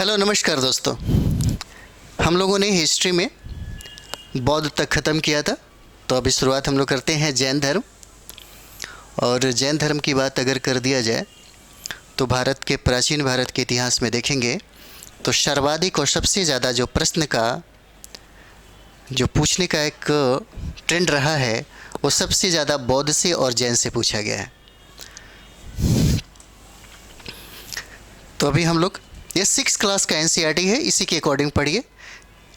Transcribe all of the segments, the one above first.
Hello नमस्कार दोस्तों। हम लोगों ने हिस्ट्री में बौद्ध तक ख़त्म किया था, तो अभी शुरुआत हम लोग करते हैं जैन धर्म। और जैन धर्म की बात अगर कर दिया जाए तो प्राचीन भारत के इतिहास में देखेंगे तो सर्वाधिक और सबसे ज़्यादा जो प्रश्न का जो पूछने का एक ट्रेंड रहा है वो सबसे ज़्यादा बौद्ध से और जैन से पूछा गया है। तो अभी हम लोग ये 6 क्लास का एनसीईआरटी है, इसी के अकॉर्डिंग पढ़िए।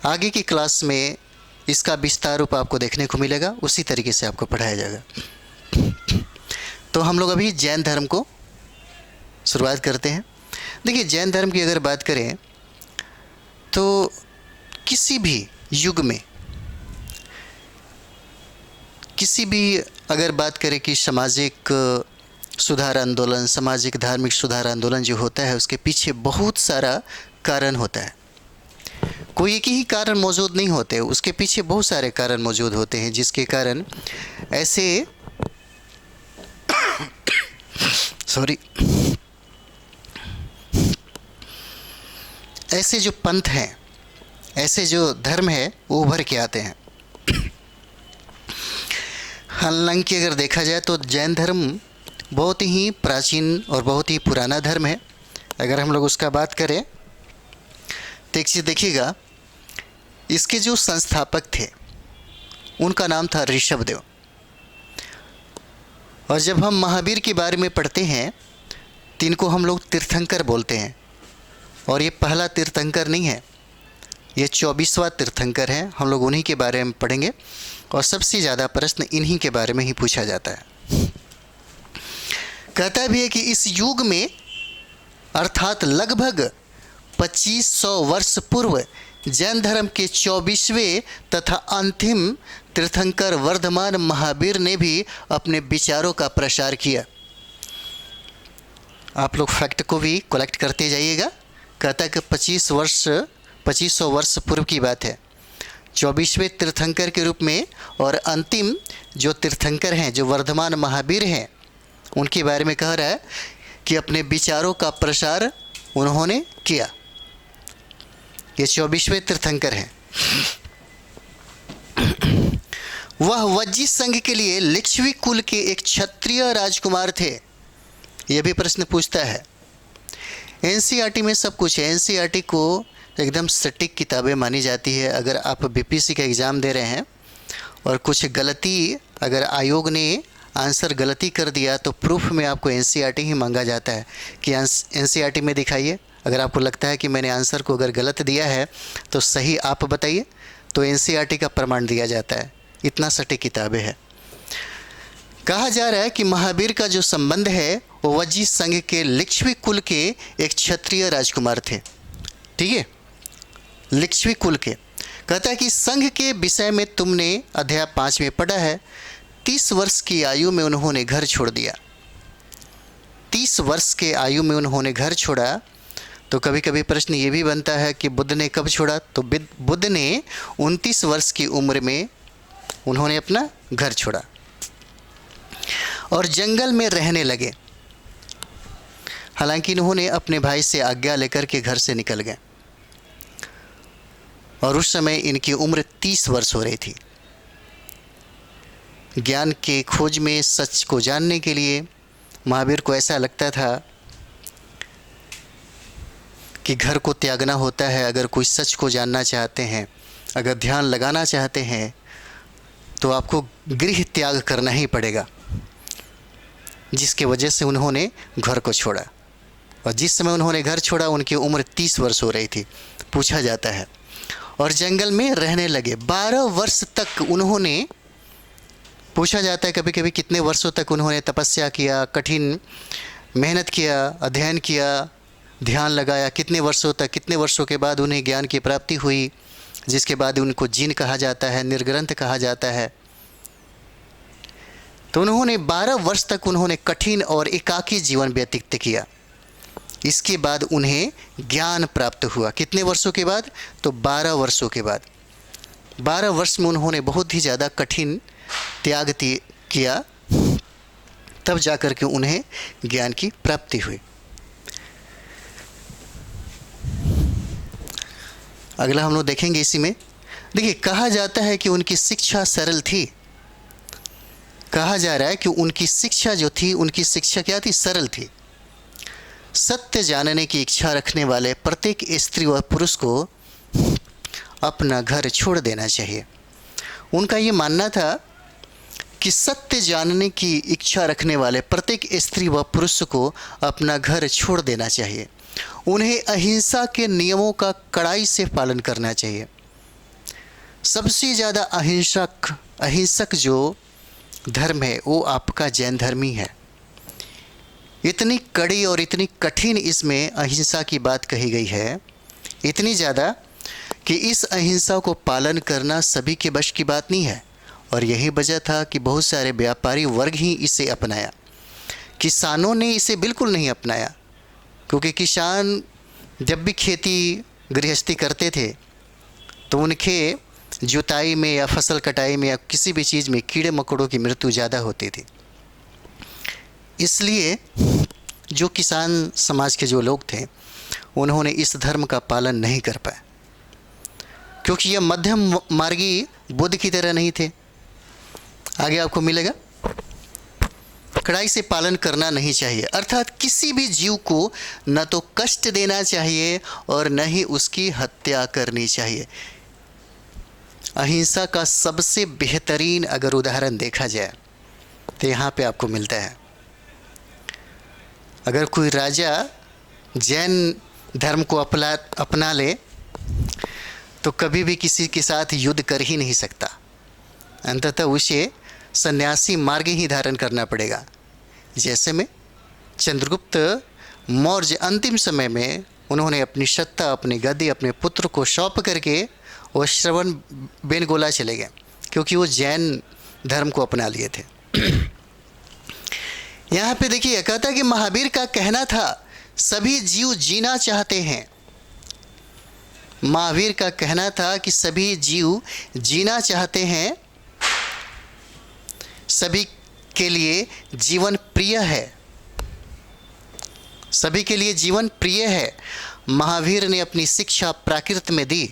आगे की क्लास में इसका विस्तार रूप आपको देखने को मिलेगा, उसी तरीके से आपको पढ़ाया जाएगा। तो हम लोग अभी जैन धर्म को शुरुआत करते हैं। देखिए, जैन धर्म की अगर बात करें तो किसी भी युग में किसी भी अगर बात करें कि सामाजिक सुधार आंदोलन, सामाजिक धार्मिक सुधार आंदोलन जो होता है उसके पीछे बहुत सारा कारण होता है। कोई एक ही कारण मौजूद नहीं होते, उसके पीछे बहुत सारे कारण मौजूद होते हैं, जिसके कारण ऐसे जो पंथ हैं, ऐसे जो धर्म है वो उभर के आते हैं। हालांकि अगर देखा जाए तो जैन धर्म बहुत ही प्राचीन और बहुत ही पुराना धर्म है। अगर हम लोग उसका बात करें तो एक चीज़ देखिएगा, इसके जो संस्थापक थे उनका नाम था ऋषभदेव। और जब हम महावीर के बारे में पढ़ते हैं तो इनको हम लोग तीर्थंकर बोलते हैं। और ये पहला तीर्थंकर नहीं है, ये 24वां तीर्थंकर है। हम लोग उन्हीं के बारे में पढ़ेंगे और सबसे ज़्यादा प्रश्न इन्हीं के बारे में ही पूछा जाता है। कहता भी है कि इस युग में अर्थात लगभग 2500 वर्ष पूर्व जैन धर्म के 24वें तथा अंतिम तीर्थंकर वर्धमान महावीर ने भी अपने विचारों का प्रसार किया। आप लोग फैक्ट को भी कलेक्ट करते जाइएगा। कहता है कि 2500 वर्ष पूर्व की बात है, 24वें तीर्थंकर के रूप में, और अंतिम जो तीर्थंकर हैं, जो वर्धमान महावीर हैं, उनके बारे में कह रहा है कि अपने विचारों का प्रसार उन्होंने किया। ये 24वें तीर्थंकर हैं। वह वज्जी संघ के लिए लिच्छवी कुल के एक क्षत्रिय राजकुमार थे। यह भी प्रश्न पूछता है। एनसीईआरटी में सब कुछ है। एनसीईआरटी को एकदम सटीक किताबें मानी जाती है। अगर आप बीपीएससी का एग्ज़ाम दे रहे हैं और कुछ गलती, अगर आयोग ने आंसर गलती कर दिया तो प्रूफ में आपको एनसीईआरटी ही मांगा जाता है कि एनसीईआरटी में दिखाइए। अगर आपको लगता है कि मैंने आंसर को अगर गलत दिया है तो सही आप बताइए, तो एनसीईआरटी का प्रमाण दिया जाता है। इतना सटीक किताबें है। कहा जा रहा है कि महावीर का जो संबंध है वो वज्जी संघ के लिच्छवी कुल के एक क्षत्रिय राजकुमार थे। ठीक है, लिच्छवी कुल के। कहता है कि संघ के विषय में तुमने अध्याय 5 में पढ़ा है। 30 वर्ष की आयु में उन्होंने घर छोड़ दिया। 30 वर्ष के आयु में उन्होंने घर छोड़ा। तो कभी कभी प्रश्न ये भी बनता है कि बुद्ध ने कब छोड़ा? तो बुद्ध ने 29 वर्ष की उम्र में उन्होंने अपना घर छोड़ा और जंगल में रहने लगे। हालांकि उन्होंने अपने भाई से आज्ञा लेकर के घर से निकल गए और उस समय इनकी उम्र 30 वर्ष हो रही थी। ज्ञान के खोज में, सच को जानने के लिए महावीर को ऐसा लगता था कि घर को त्यागना होता है। अगर कोई सच को जानना चाहते हैं, अगर ध्यान लगाना चाहते हैं, तो आपको गृह त्याग करना ही पड़ेगा। जिसके वजह से उन्होंने घर को छोड़ा। और जिस समय उन्होंने घर छोड़ा उनकी उम्र 30 वर्ष हो रही थी, पूछा जाता है। और जंगल में रहने लगे। 12 वर्ष तक उन्होंने, पूछा जाता है कभी कभी कितने वर्षों तक उन्होंने तपस्या किया, कठिन मेहनत किया, अध्ययन किया, ध्यान लगाया, कितने वर्षों तक, कितने वर्षों के बाद उन्हें ज्ञान की प्राप्ति हुई, जिसके बाद उनको जीन कहा जाता है, निर्ग्रंथ कहा जाता है। तो उन्होंने 12 वर्ष तक उन्होंने कठिन और एकाकी जीवन व्यतीत किया। इसके बाद उन्हें ज्ञान प्राप्त हुआ। कितने वर्षों के बाद? तो 12 वर्षों के बाद। 12 वर्ष में उन्होंने बहुत ही ज़्यादा कठिन त्याग किया, तब जाकर के उन्हें ज्ञान की प्राप्ति हुई। अगला हम लोग देखेंगे इसी में। देखिए, कहा जाता है कि उनकी शिक्षा सरल थी। कहा जा रहा है कि उनकी शिक्षा जो थी, उनकी शिक्षा क्या थी? सरल थी। सत्य जानने की इच्छा रखने वाले प्रत्येक स्त्री व पुरुष को अपना घर छोड़ देना चाहिए। उनका ये मानना था कि सत्य जानने की इच्छा रखने वाले प्रत्येक स्त्री व पुरुष को अपना घर छोड़ देना चाहिए। उन्हें अहिंसा के नियमों का कड़ाई से पालन करना चाहिए। सबसे ज़्यादा अहिंसक जो धर्म है वो आपका जैन धर्म ही है। इतनी कड़ी और इतनी कठिन इसमें अहिंसा की बात कही गई है, इतनी ज़्यादा कि इस अहिंसा को पालन करना सभी के बश की बात नहीं है। और यही वजह था कि बहुत सारे व्यापारी वर्ग ही इसे अपनाया। किसानों ने इसे बिल्कुल नहीं अपनाया, क्योंकि किसान जब भी खेती गृहस्थी करते थे तो उनके जुताई में या फसल कटाई में या किसी भी चीज़ में कीड़े मकोड़ों की मृत्यु ज़्यादा होती थी। इसलिए जो किसान समाज के जो लोग थे उन्होंने इस धर्म का पालन नहीं कर पाए, क्योंकि यह मध्यम मार्गी बुद्ध की तरह नहीं थे। आगे आपको मिलेगा, कड़ाई से पालन करना नहीं चाहिए, अर्थात किसी भी जीव को न तो कष्ट देना चाहिए और न ही उसकी हत्या करनी चाहिए। अहिंसा का सबसे बेहतरीन अगर उदाहरण देखा जाए तो यहाँ पे आपको मिलता है। अगर कोई राजा जैन धर्म को अपना ले तो कभी भी किसी के साथ युद्ध कर ही नहीं सकता। अंततः उसे सन्यासी मार्ग ही धारण करना पड़ेगा। जैसे में चंद्रगुप्त मौर्य अंतिम समय में उन्होंने अपनी सत्ता, अपनी गद्दी अपने पुत्र को सौंप करके वो श्रवण बेनगोला चले गए, क्योंकि वो जैन धर्म को अपना लिए थे। यहाँ पे देखिए, कहता कि महावीर का कहना था सभी जीव जीना चाहते हैं। महावीर का कहना था कि सभी जीव जीना चाहते हैं, सभी के लिए जीवन प्रिय है, सभी के लिए जीवन प्रिय है। महावीर ने अपनी शिक्षा प्राकृत में दी।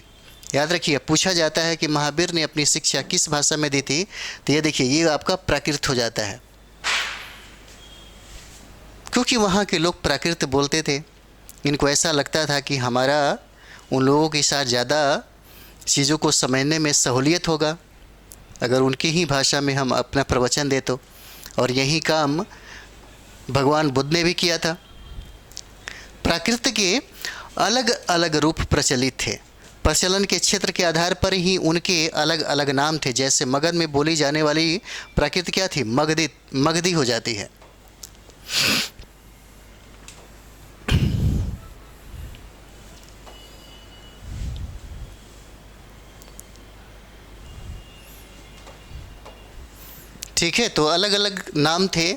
याद रखिए, पूछा जाता है कि महावीर ने अपनी शिक्षा किस भाषा में दी थी, तो ये देखिए, ये आपका प्राकृत हो जाता है, क्योंकि वहाँ के लोग प्राकृत बोलते थे। इनको ऐसा लगता था कि हमारा उन लोगों के साथ ज़्यादा चीज़ों को समझने में सहूलियत होगा अगर उनकी ही भाषा में हम अपना प्रवचन दे तो। और यही काम भगवान बुद्ध ने भी किया था। प्राकृत के अलग अलग रूप प्रचलित थे। प्रचलन के क्षेत्र के आधार पर ही उनके अलग अलग नाम थे। जैसे मगध में बोली जाने वाली प्राकृत क्या थी? मगधी हो जाती है। ठीक है, तो अलग अलग नाम थे।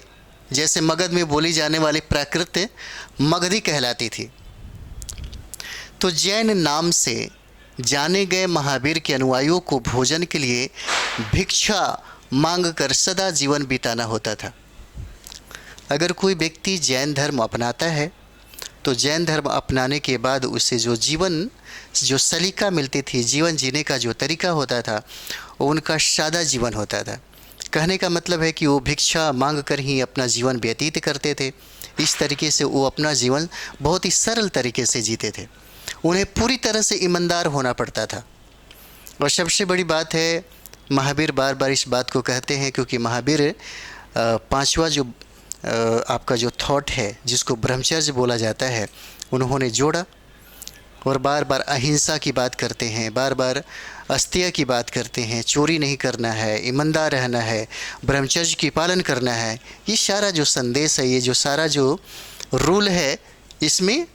जैसे मगध में बोली जाने वाली प्राकृत मगधी कहलाती थी। तो जैन नाम से जाने गए महावीर के अनुयायियों को भोजन के लिए भिक्षा मांगकर सदा जीवन बिताना होता था। अगर कोई व्यक्ति जैन धर्म अपनाता है तो जैन धर्म अपनाने के बाद उसे जो सलीका मिलती थी, जीवन जीने का जो तरीका होता था, वो उनका सादा जीवन होता था। कहने का मतलब है कि वो भिक्षा मांग कर ही अपना जीवन व्यतीत करते थे। इस तरीके से वो अपना जीवन बहुत ही सरल तरीके से जीते थे। उन्हें पूरी तरह से ईमानदार होना पड़ता था। और सबसे बड़ी बात है, महावीर बार बार इस बात को कहते हैं क्योंकि महावीर पांचवा जो आपका जो थॉट है, जिसको ब्रह्मचर्य बोला जाता है, उन्होंने जोड़ा। और बार बार अहिंसा की बात करते हैं, बार बार अस्तेय की बात करते हैं। चोरी नहीं करना है, ईमानदार रहना है, ब्रह्मचर्य की पालन करना है। ये सारा जो संदेश है, ये जो सारा जो रूल है, इसमें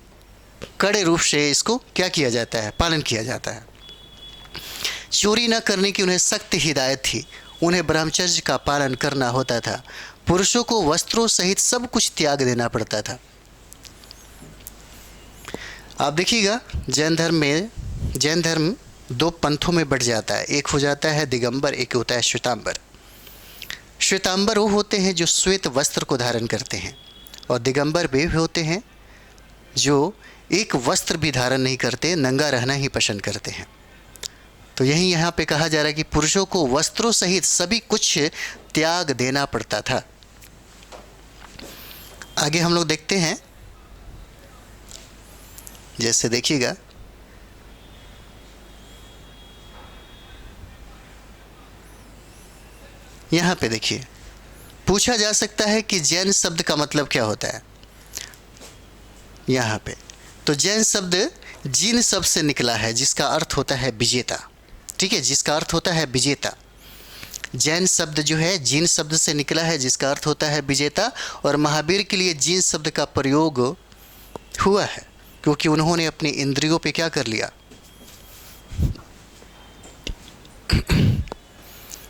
कड़े रूप से इसको क्या किया जाता है? पालन किया जाता है। चोरी न करने की उन्हें सख्त हिदायत थी। उन्हें ब्रह्मचर्य का पालन करना होता था। पुरुषों को वस्त्रों सहित सब कुछ त्याग देना पड़ता था। आप देखिएगा, जैन धर्म दो पंथों में बढ़ जाता है। एक हो जाता है दिगंबर, एक होता है श्वेतांबर। श्वेतांबर वो होते हैं जो श्वेत वस्त्र को धारण करते हैं, और दिगंबर वे होते हैं जो एक वस्त्र भी धारण नहीं करते, नंगा रहना ही पसंद करते हैं। तो यही यहाँ पे कहा जा रहा है कि पुरुषों को वस्त्रों सहित सभी कुछ त्याग देना पड़ता था। आगे हम लोग देखते हैं, जैसे देखिएगा, यहाँ पे देखिए, पूछा जा सकता है कि जैन शब्द का मतलब क्या होता है। यहाँ पे तो जैन शब्द जीन शब्द से निकला है, जिसका अर्थ होता है विजेता। ठीक है, जिसका अर्थ होता है विजेता। जैन शब्द जो है जीन शब्द से निकला है, जिसका अर्थ होता है विजेता। और महावीर के लिए जीन शब्द का प्रयोग हुआ है, क्योंकि उन्होंने अपनी इंद्रियों पे क्या कर लिया,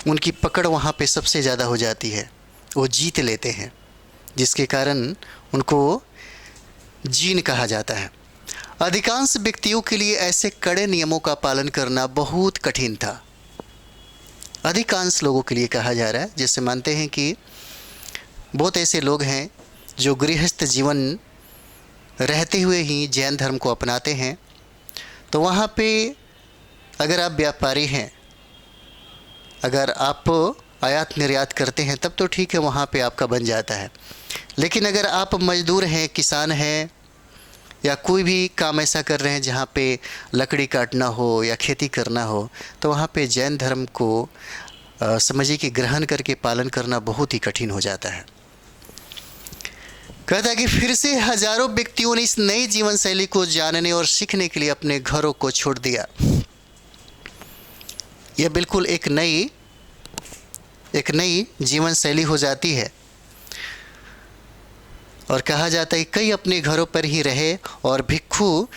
उनकी पकड़ वहाँ पे सबसे ज़्यादा हो जाती है, वो जीत लेते हैं, जिसके कारण उनको जीन कहा जाता है। अधिकांश व्यक्तियों के लिए ऐसे कड़े नियमों का पालन करना बहुत कठिन था। अधिकांश लोगों के लिए कहा जा रहा है, जैसे मानते हैं कि बहुत ऐसे लोग हैं जो गृहस्थ जीवन रहते हुए ही जैन धर्म को अपनाते हैं। तो वहाँ पे अगर आप व्यापारी हैं, अगर आप आयात निर्यात करते हैं, तब तो ठीक है, वहाँ पे आपका बन जाता है। लेकिन अगर आप मजदूर हैं, किसान हैं, या कोई भी काम ऐसा कर रहे हैं जहाँ पे लकड़ी काटना हो या खेती करना हो, तो वहाँ पे जैन धर्म को समझिए कि ग्रहण करके पालन करना बहुत ही कठिन हो जाता है। कहता है कि फिर से हजारों व्यक्तियों ने इस नई जीवन शैली को जानने और सीखने के लिए अपने घरों को छोड़ दिया। यह बिल्कुल एक नई जीवन शैली हो जाती है। और कहा जाता है कई अपने घरों पर ही रहे और भिक्षु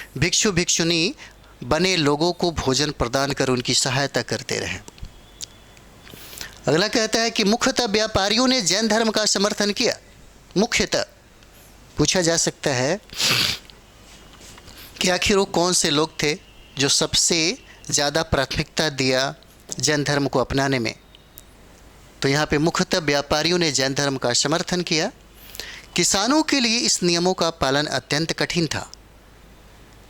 भिक्षुनी बने लोगों को भोजन प्रदान कर उनकी सहायता करते रहे। अगला कहता है कि मुख्यतः व्यापारियों ने जैन धर्म का समर्थन किया। मुख्यतः पूछा जा सकता है कि आखिर वो कौन से लोग थे जो सबसे ज़्यादा प्राथमिकता दिया जैन धर्म को अपनाने में। तो यहाँ पे मुख्यतः व्यापारियों ने जैन धर्म का समर्थन किया। किसानों के लिए इस नियमों का पालन अत्यंत कठिन था।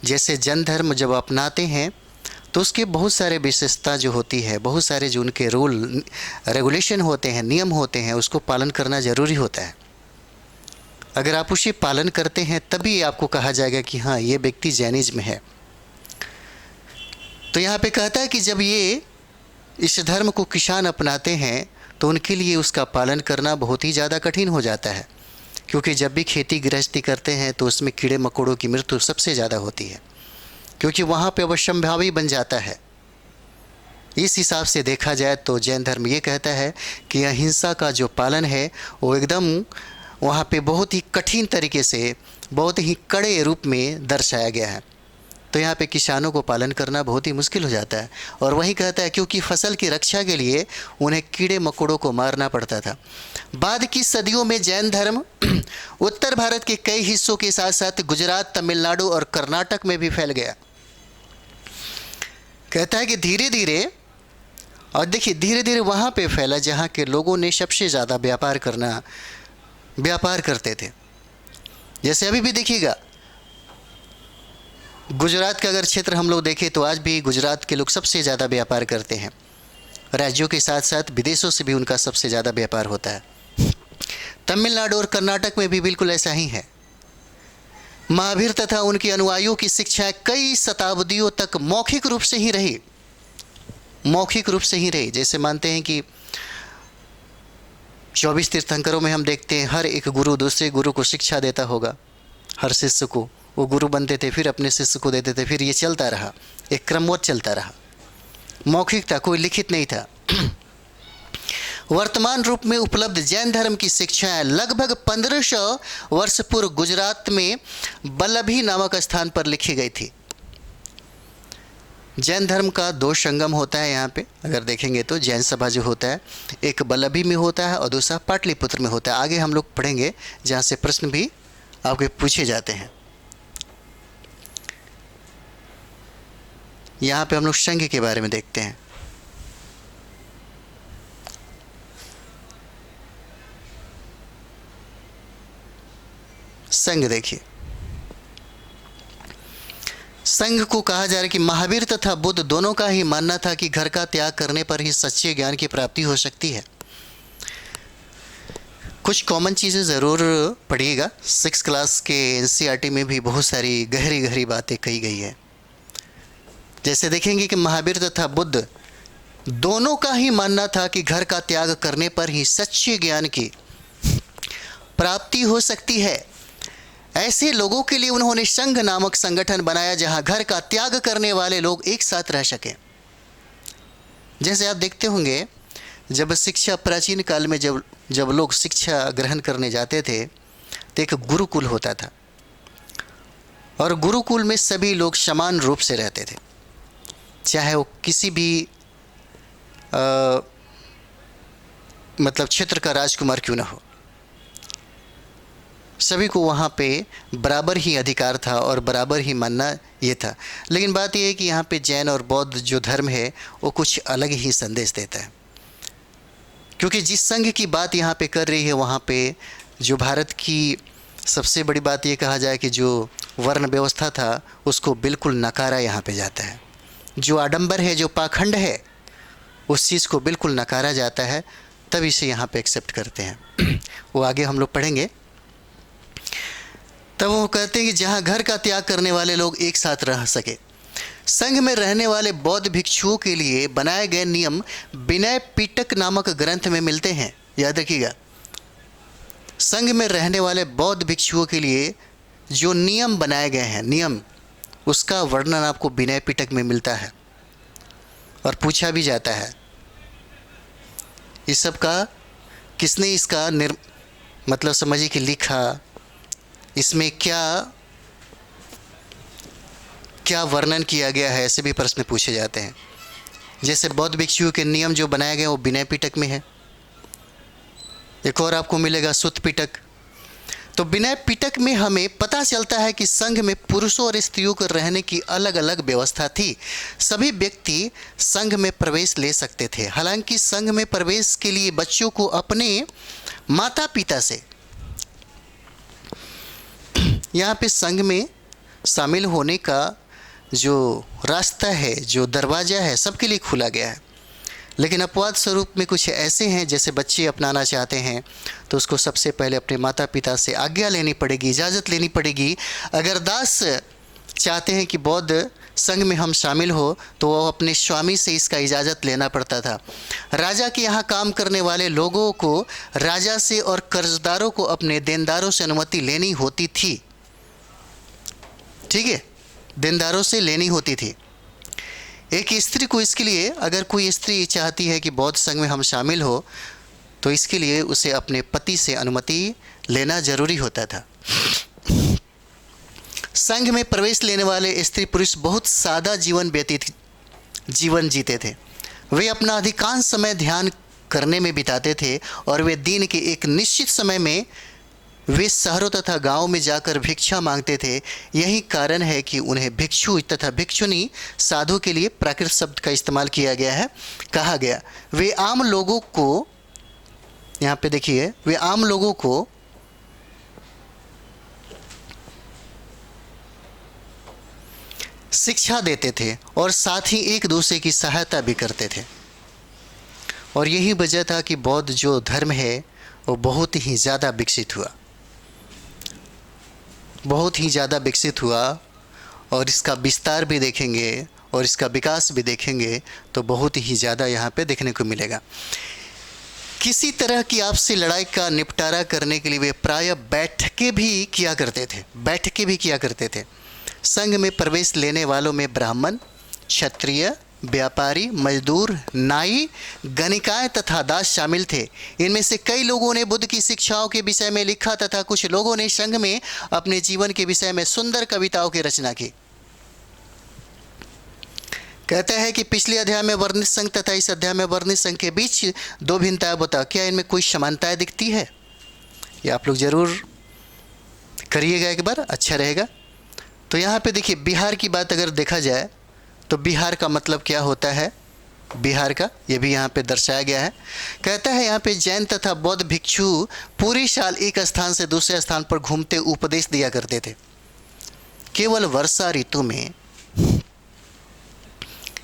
जैसे जैन धर्म जब अपनाते हैं तो उसके बहुत सारे विशेषता जो होती है, बहुत सारे जो उनके रूल रेगुलेशन होते हैं, नियम होते हैं, उसको पालन करना ज़रूरी होता है। अगर आप उसे पालन करते हैं तभी आपको कहा जाएगा कि हाँ, ये व्यक्ति जैनिज्म है। तो यहाँ पे कहता है कि जब ये इस धर्म को किसान अपनाते हैं तो उनके लिए उसका पालन करना बहुत ही ज़्यादा कठिन हो जाता है, क्योंकि जब भी खेती गृहस्थी करते हैं तो उसमें कीड़े मकोड़ों की मृत्यु सबसे ज़्यादा होती है, क्योंकि वहाँ पे अवश्यंभावी बन जाता है। इस हिसाब से देखा जाए तो जैन धर्म ये कहता है कि अहिंसा का जो पालन है वो एकदम वहाँ पे बहुत ही कठिन तरीके से, बहुत ही कड़े रूप में दर्शाया गया है। तो यहाँ पे किसानों को पालन करना बहुत ही मुश्किल हो जाता है। और वही कहता है क्योंकि फसल की रक्षा के लिए उन्हें कीड़े मकोड़ों को मारना पड़ता था। बाद की सदियों में जैन धर्म उत्तर भारत के कई हिस्सों के साथ साथ गुजरात, तमिलनाडु और कर्नाटक में भी फैल गया। कहता है कि धीरे धीरे, और देखिए धीरे धीरे वहाँ पे फैला जहाँ के लोगों ने सबसे ज़्यादा व्यापार करते थे। जैसे अभी भी देखिएगा, गुजरात का अगर क्षेत्र हम लोग देखें तो आज भी गुजरात के लोग सबसे ज़्यादा व्यापार करते हैं। राज्यों के साथ साथ विदेशों से भी उनका सबसे ज़्यादा व्यापार होता है। तमिलनाडु और कर्नाटक में भी बिल्कुल ऐसा ही है। महावीर तथा उनके अनुयायियों की शिक्षा कई शताब्दियों तक मौखिक रूप से ही रही। जैसे मानते हैं कि 24 तीर्थंकरों में हम देखते हैं हर एक गुरु दूसरे गुरु को शिक्षा देता होगा। हर शिष्य को वो गुरु बनते थे, फिर अपने शिष्य को देते थे, फिर ये चलता रहा, एक क्रमवत चलता रहा। मौखिक था, कोई लिखित नहीं था। वर्तमान रूप में उपलब्ध जैन धर्म की शिक्षाएं लगभग 1500 वर्ष पूर्व गुजरात में बल्लभी नामक स्थान पर लिखी गई थी। जैन धर्म का 2 संगम होता है। यहाँ पे अगर देखेंगे तो जैन सभा जो होता है एक बल्लभी में होता है और दूसरा पाटलिपुत्र में होता है। आगे हम लोग पढ़ेंगे जहाँ से प्रश्न भी आपके पूछे जाते हैं। यहाँ पे हम लोग संघ के बारे में देखते हैं। संघ देखिए, संघ को कहा जा रहा है कि महावीर तथा बुद्ध दोनों का ही मानना था कि घर का त्याग करने पर ही सच्चे ज्ञान की प्राप्ति हो सकती है। कुछ कॉमन चीज़ें ज़रूर पढ़िएगा। 6 क्लास के एनसीईआरटी में भी बहुत सारी गहरी गहरी बातें कही गई है। जैसे देखेंगे कि महावीर तथा बुद्ध दोनों का ही मानना था कि घर का त्याग करने पर ही सच्चे ज्ञान की प्राप्ति हो सकती है। ऐसे लोगों के लिए उन्होंने संघ नामक संगठन बनाया जहां घर का त्याग करने वाले लोग एक साथ रह सकें। जैसे आप देखते होंगे, जब शिक्षा प्राचीन काल में जब लोग शिक्षा ग्रहण करने जाते थे तो एक गुरुकुल होता था, और गुरुकुल में सभी लोग समान रूप से रहते थे, चाहे वो किसी भी मतलब क्षेत्र का राजकुमार क्यों ना हो। सभी को वहाँ पे बराबर ही अधिकार था और बराबर ही मानना ये था। लेकिन बात यह है कि यहाँ पे जैन और बौद्ध जो धर्म है वो कुछ अलग ही संदेश देता है, क्योंकि जिस संघ की बात यहाँ पे कर रही है वहाँ पे जो भारत की सबसे बड़ी बात ये कहा जाए कि जो वर्ण व्यवस्था था उसको बिल्कुल नकारा यहाँ पे जाता है। जो आडंबर है, जो पाखंड है, उस चीज़ को बिल्कुल नकारा जाता है, तब इसे यहाँ पे एक्सेप्ट करते हैं। वो आगे हम लोग पढ़ेंगे। तब वो कहते हैं कि जहाँ घर का त्याग करने वाले लोग एक साथ रह सके। संघ में रहने वाले बौद्ध भिक्षुओं के लिए बनाए गए नियम विनय पिटक नामक ग्रंथ में मिलते हैं। याद रखिएगा, संघ में रहने वाले बौद्ध भिक्षुओं के लिए जो नियम बनाए गए हैं, नियम, उसका वर्णन आपको विनय पिटक में मिलता है और पूछा भी जाता है इस सब का किसने इसका मतलब समझिए कि लिखा, इसमें क्या क्या वर्णन किया गया है, ऐसे भी प्रश्न पूछे जाते हैं। जैसे बौद्ध भिक्षुओं के नियम जो बनाए गए वो विनय पिटक में है। एक और आपको मिलेगा सुत्त पिटक। तो विनय पिटक में हमें पता चलता है कि संघ में पुरुषों और स्त्रियों को रहने की अलग अलग व्यवस्था थी। सभी व्यक्ति संघ में प्रवेश ले सकते थे। हालांकि संघ में प्रवेश के लिए बच्चों को अपने माता पिता से, यहाँ पे संघ में शामिल होने का जो रास्ता है, जो दरवाज़ा है, सबके लिए खुला गया है। लेकिन अपवाद स्वरूप में कुछ ऐसे हैं, जैसे बच्चे अपनाना चाहते हैं तो उसको सबसे पहले अपने माता पिता से आज्ञा लेनी पड़ेगी, इजाज़त लेनी पड़ेगी। अगर दास चाहते हैं कि बौद्ध संघ में हम शामिल हो तो वो अपने स्वामी से इसका इजाज़त लेना पड़ता था। राजा के यहाँ काम करने वाले लोगों को राजा से और कर्जदारों को अपने देनदारों से अनुमति लेनी होती थी। ठीक है, देनदारों से लेनी होती थी। एक स्त्री को इसके लिए, अगर कोई स्त्री चाहती है कि बौद्ध संघ में हम शामिल हो तो इसके लिए उसे अपने पति से अनुमति लेना जरूरी होता था। संघ में प्रवेश लेने वाले स्त्री पुरुष बहुत सादा जीवन जीते थे। वे अपना अधिकांश समय ध्यान करने में बिताते थे और वे दिन के एक निश्चित समय में वे शहरों तथा गांवों में जाकर भिक्षा मांगते थे। यही कारण है कि उन्हें भिक्षु तथा भिक्षुनी साधु के लिए प्राकृत शब्द का इस्तेमाल किया गया है, कहा गया। वे आम लोगों को, यहाँ पे देखिए, वे आम लोगों को शिक्षा देते थे और साथ ही एक दूसरे की सहायता भी करते थे। और यही वजह था कि बौद्ध जो धर्म है वो बहुत ही ज़्यादा विकसित हुआ, बहुत ही ज़्यादा विकसित हुआ। और इसका विस्तार भी देखेंगे और इसका विकास भी देखेंगे तो बहुत ही ज़्यादा यहाँ पे देखने को मिलेगा। किसी तरह की आपसी लड़ाई का निपटारा करने के लिए वे प्रायः बैठकें भी किया करते थे। संघ में प्रवेश लेने वालों में ब्राह्मण, क्षत्रिय, व्यापारी, मजदूर, नाई, गणिकाएं तथा दास शामिल थे। इनमें से कई लोगों ने बुद्ध की शिक्षाओं के विषय में लिखा तथा कुछ लोगों ने संघ में अपने जीवन के विषय में सुंदर कविताओं की रचना की। कहता है कि पिछले अध्याय में वर्णित संघ तथा इस अध्याय में वर्णित संघ के बीच दो भिन्नताएं बताओ, क्या इनमें कोई समानताएं दिखती है? ये आप लोग जरूर करिएगा एक बार, अच्छा रहेगा। तो यहाँ पे देखिए, बिहार की बात अगर देखा जाए तो बिहार का मतलब क्या होता है, बिहार का ये भी यहाँ पे दर्शाया गया है। कहता है यहाँ पे जैन तथा बौद्ध भिक्षु पूरी साल एक स्थान से दूसरे स्थान पर घूमते उपदेश दिया करते थे। केवल वर्षा ऋतु में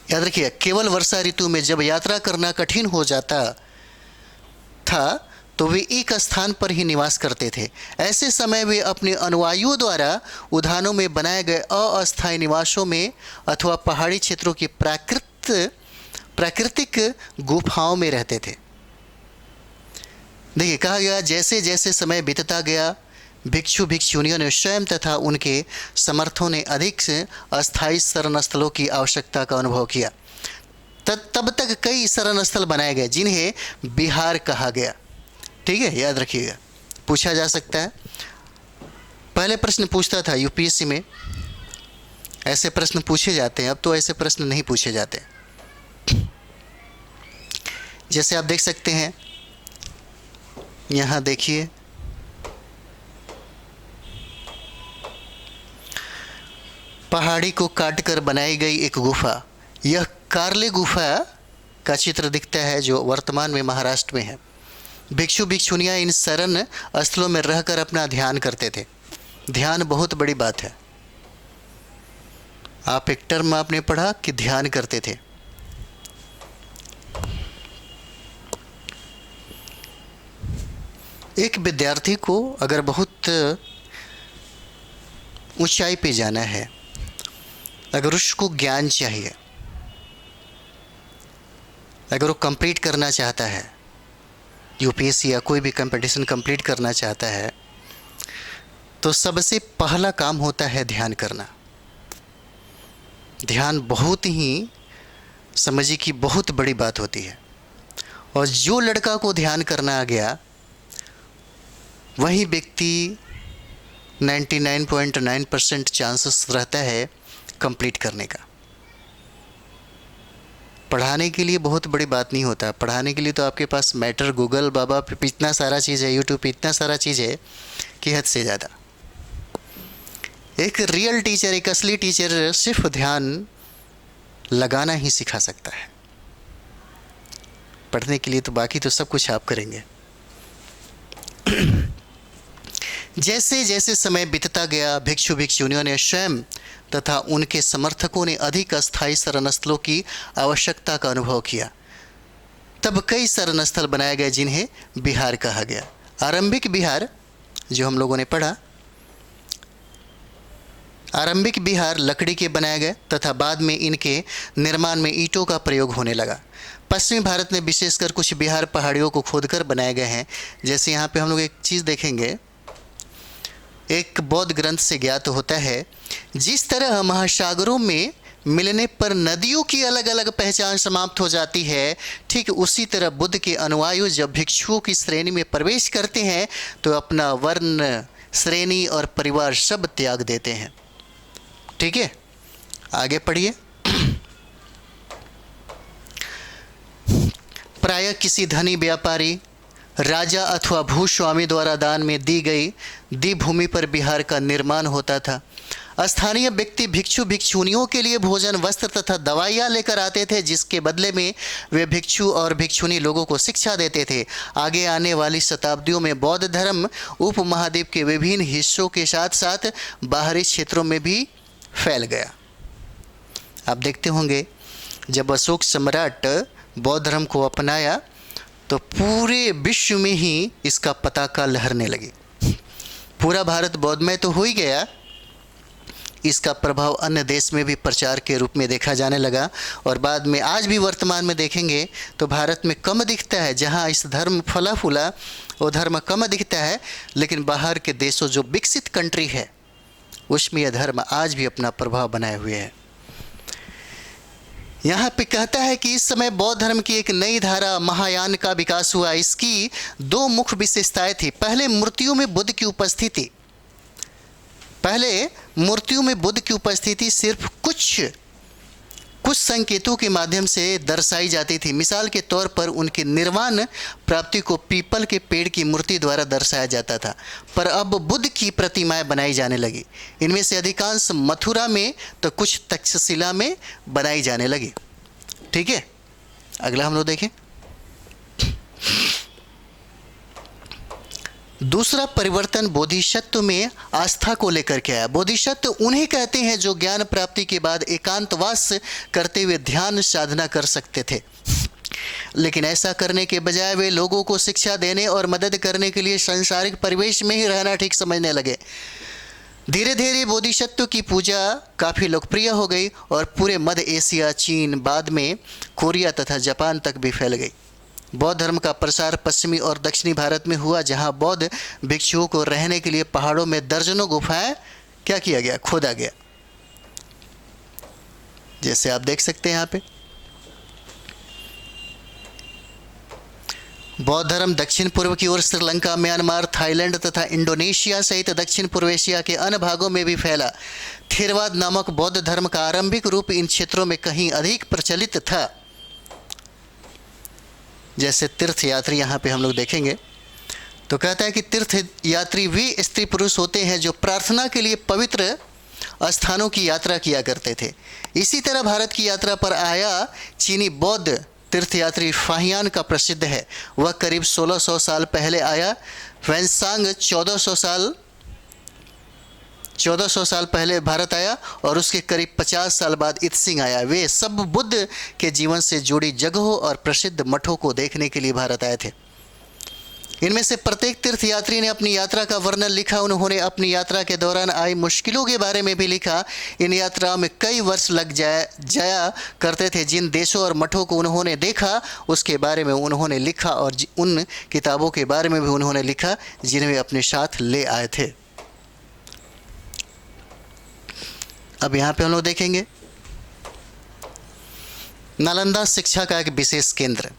याद रखिए, केवल वर्षा ऋतु में जब यात्रा करना कठिन हो जाता था तो वे एक स्थान पर ही निवास करते थे। ऐसे समय वे अपने अनुयायियों द्वारा उद्यानों में बनाए गए अस्थायी निवासों में अथवा पहाड़ी क्षेत्रों की प्राकृतिक गुफाओं में रहते थे। देखिए, कहा गया जैसे जैसे समय बीतता गया भिक्षु भिक्षुणियों ने स्वयं तथा उनके समर्थों ने अधिक से अस्थायी शरण स्थलों की आवश्यकता का अनुभव किया। तब तक कई शरण स्थल बनाए गए जिन्हें बिहार कहा गया। ठीक है, याद रखिएगा, पूछा जा सकता है। पहले प्रश्न पूछता था यूपीएससी में, ऐसे प्रश्न पूछे जाते हैं, अब तो ऐसे प्रश्न नहीं पूछे जाते। जैसे आप देख सकते हैं, यहाँ देखिए, पहाड़ी को काटकर बनाई गई एक गुफा, यह कार्ले गुफा का चित्र दिखता है जो वर्तमान में महाराष्ट्र में है। भिक्षु भिक्षुनियाँ इन शरण स्थलों में रहकर अपना ध्यान करते थे। ध्यान बहुत बड़ी बात है। आप एक टर्म आपने पढ़ा कि ध्यान करते थे। एक विद्यार्थी को अगर बहुत ऊंचाई पे जाना है, अगर उसको ज्ञान चाहिए, अगर वो कंप्लीट करना चाहता है, यूपीएससी या कोई भी कंपटीशन कंप्लीट करना चाहता है, तो सबसे पहला काम होता है ध्यान करना। ध्यान बहुत ही समझिए कि बहुत बड़ी बात होती है। और जो लड़का को ध्यान करना आ गया, वही व्यक्ति 99.9% चांसेस रहता है कंप्लीट करने का। पढ़ाने के लिए बहुत बड़ी बात नहीं होता। पढ़ाने के लिए तो आपके पास मैटर, गूगल, बाबा पे इतना सारा चीज़ है, यूट्यूब पे इतना सारा चीज़ है कि हद से ज़्यादा। एक रियल टीचर, एक असली टीचर सिर्फ ध्यान लगाना ही सिखा सकता है। पढ़ने के लिए तो बाकी तो सब कुछ आप करेंगे। जैसे जैसे समय बीतता गया भिक्षु भिक्षुनियों ने स्वयं तथा उनके समर्थकों ने अधिक अस्थायी शरण स्थलों की आवश्यकता का अनुभव किया। तब कई शरण स्थल बनाए गए जिन्हें बिहार कहा गया। आरंभिक बिहार जो हम लोगों ने पढ़ा, आरंभिक बिहार लकड़ी के बनाए गए तथा बाद में इनके निर्माण में ईंटों का प्रयोग होने लगा। पश्चिमी भारत में विशेषकर कुछ बिहार पहाड़ियों को खोदकर बनाए गए हैं। जैसे यहाँ पे हम लोग एक चीज़ देखेंगे, एक बौद्ध ग्रंथ से ज्ञात होता है, जिस तरह महासागरों में मिलने पर नदियों की अलग अलग पहचान समाप्त हो जाती है, ठीक उसी तरह बुद्ध के अनुयायी जब भिक्षुओं की श्रेणी में प्रवेश करते हैं तो अपना वर्ण, श्रेणी और परिवार सब त्याग देते हैं। ठीक है, आगे पढ़िए। प्रायः किसी धनी व्यापारी, राजा अथवा भूस्वामी द्वारा दान में दी गई दी भूमि पर बिहार का निर्माण होता था। स्थानीय व्यक्ति भिक्षु भिक्षुनियों के लिए भोजन, वस्त्र तथा दवाइयाँ लेकर आते थे, जिसके बदले में वे भिक्षु और भिक्षुनी लोगों को शिक्षा देते थे। आगे आने वाली शताब्दियों में बौद्ध धर्म उपमहाद्वीप के विभिन्न हिस्सों के साथ साथ बाहरी क्षेत्रों में भी फैल गया। आप देखते होंगे जब अशोक सम्राट बौद्ध धर्म को अपनाया तो पूरे विश्व में ही इसका पताका लहरने लगी। पूरा भारत बौद्धमय तो हो ही गया, इसका प्रभाव अन्य देश में भी प्रचार के रूप में देखा जाने लगा। और बाद में आज भी वर्तमान में देखेंगे तो भारत में कम दिखता है, जहाँ इस धर्म फला फूला वो धर्म कम दिखता है, लेकिन बाहर के देशों जो विकसित कंट्री है उसमें यह धर्म आज भी अपना प्रभाव बनाए हुए है। यहाँ पे कहता है कि इस समय बौद्ध धर्म की एक नई धारा महायान का विकास हुआ। इसकी दो मुख्य विशेषताएं थी। पहले मूर्तियों में बुद्ध की उपस्थिति, सिर्फ कुछ संकेतों के माध्यम से दर्शाई जाती थी। मिसाल के तौर पर उनके निर्वाण प्राप्ति को पीपल के पेड़ की मूर्ति द्वारा दर्शाया जाता था, पर अब बुद्ध की प्रतिमाएं बनाई जाने लगी। इनमें से अधिकांश मथुरा में तो कुछ तक्षशिला में बनाई जाने लगी। ठीक है, अगला हम लोग देखें। दूसरा परिवर्तन बोधिसत्व में आस्था को लेकर के आया। बोधिसत्व उन्हें कहते हैं जो ज्ञान प्राप्ति के बाद एकांतवास करते हुए ध्यान साधना कर सकते थे, लेकिन ऐसा करने के बजाय वे लोगों को शिक्षा देने और मदद करने के लिए सांसारिक परिवेश में ही रहना ठीक समझने लगे। धीरे धीरे बोधिसत्व की पूजा काफ़ी लोकप्रिय हो गई और पूरे मध्य एशिया, चीन, बाद में कोरिया तथा जापान तक भी फैल गई। बौद्ध धर्म का प्रसार पश्चिमी और दक्षिणी भारत में हुआ, जहां बौद्ध भिक्षुओं को रहने के लिए पहाड़ों में दर्जनों गुफाएं क्या किया गया, खोदा गया, जैसे आप देख सकते हैं यहाँ पे। बौद्ध धर्म दक्षिण पूर्व की ओर श्रीलंका, म्यांमार, थाईलैंड तथा इंडोनेशिया सहित दक्षिण पूर्व एशिया के अन्य भागों में भी फैला। थेरवाद नामक बौद्ध धर्म का आरंभिक रूप इन क्षेत्रों में कहीं अधिक प्रचलित था। जैसे तीर्थ यात्री यहाँ पे हम लोग देखेंगे तो कहता है कि तीर्थ यात्री वे स्त्री पुरुष होते हैं जो प्रार्थना के लिए पवित्र स्थानों की यात्रा किया करते थे। इसी तरह भारत की यात्रा पर आया चीनी बौद्ध तीर्थयात्री फाहियान का प्रसिद्ध है। वह करीब 1600 साल पहले आया। वैनसांग 1400 साल पहले भारत आया और उसके करीब 50 साल बाद इत्सिंग आया। वे सब बुद्ध के जीवन से जुड़ी जगहों और प्रसिद्ध मठों को देखने के लिए भारत आए थे। इनमें से प्रत्येक तीर्थयात्री ने अपनी यात्रा का वर्णन लिखा। उन्होंने अपनी यात्रा के दौरान आई मुश्किलों के बारे में भी लिखा। इन यात्राओं में कई वर्ष लग जाया करते थे। जिन देशों और मठों को उन्होंने देखा उसके बारे में उन्होंने लिखा और उन किताबों के बारे में भी उन्होंने लिखा जिन्हें वे अपने साथ ले आए थे। अब यहाँ पे हम लोग देखेंगे नालंदा शिक्षा का एक विशेष केंद्र।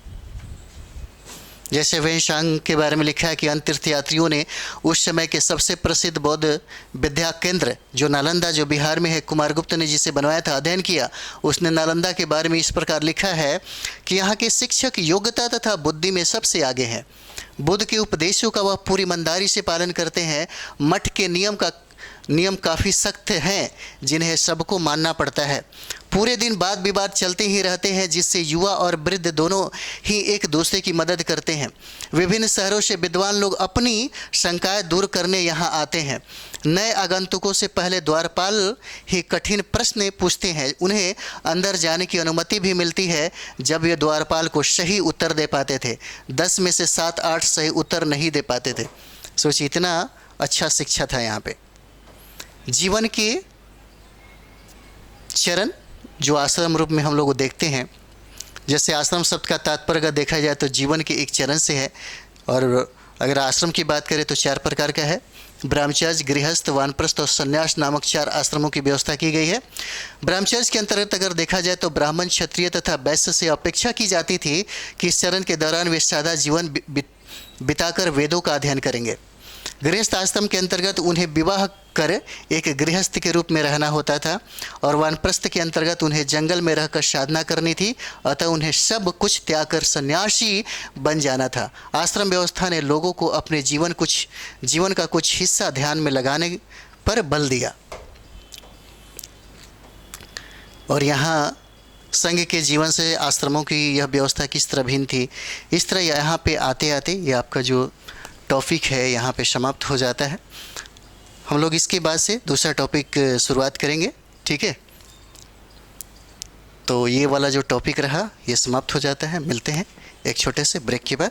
जैसे वैनसांग के बारे में लिखा है कि अन्य तीर्थयात्रियों ने उस समय के सबसे प्रसिद्ध बौद्ध विद्या केंद्र जो नालंदा, जो बिहार में है, कुमारगुप्त ने जिसे बनवाया था, अध्ययन किया। उसने नालंदा के बारे में इस प्रकार लिखा है कि यहाँ के शिक्षक योग्यता तथा बुद्धि में सबसे आगे हैं। बुद्ध के उपदेशों का वह पूरी ईमानदारी से पालन करते हैं। मठ के नियम काफ़ी सख्त हैं जिन्हें सबको मानना पड़ता है। पूरे दिन वाद विवाद चलते ही रहते हैं जिससे युवा और वृद्ध दोनों ही एक दूसरे की मदद करते हैं। विभिन्न शहरों से विद्वान लोग अपनी शंकाएं दूर करने यहाँ आते हैं। नए आगंतुकों से पहले द्वारपाल ही कठिन प्रश्न पूछते हैं। उन्हें अंदर जाने की अनुमति भी मिलती है जब वे द्वारपाल को सही उत्तर दे पाते थे। 10 में से 7-8 सही उत्तर नहीं दे पाते थे। सोचिए, इतना अच्छा शिक्षा था यहाँ पे। जीवन के चरण जो आश्रम रूप में हम लोग देखते हैं, जैसे आश्रम शब्द का तात्पर्य अगर देखा जाए तो जीवन के एक चरण से है। और अगर आश्रम की बात करें तो 4 प्रकार का है। ब्रह्मचर्य, गृहस्थ, वानप्रस्थ और संन्यास नामक 4 आश्रमों की व्यवस्था की गई है। ब्रह्मचर्य के अंतर्गत अगर देखा जाए तो ब्राह्मण, क्षत्रिय तथा वैश्य से अपेक्षा की जाती थी कि इस चरण के दौरान वे सादा जीवन बिताकर वेदों का अध्ययन करेंगे। गृहस्थ आश्रम के अंतर्गत उन्हें विवाह कर एक गृहस्थ के रूप में रहना होता था और वानप्रस्थ के अंतर्गत उन्हें जंगल में रहकर साधना करनी थी। अतः उन्हें सब कुछ त्याग कर सन्यासी बन जाना था। आश्रम व्यवस्था ने लोगों को अपने जीवन का कुछ हिस्सा ध्यान में लगाने पर बल दिया। और यहाँ संघ के जीवन से आश्रमों की यह व्यवस्था किस तरह भिन्न थी। इस तरह यहाँ पे आते आते ये आपका जो टॉपिक है यहाँ पे समाप्त हो जाता है। हम लोग इसके बाद से दूसरा टॉपिक शुरुआत करेंगे, ठीक है। तो ये वाला जो टॉपिक रहा ये समाप्त हो जाता है। मिलते हैं एक छोटे से ब्रेक के बाद।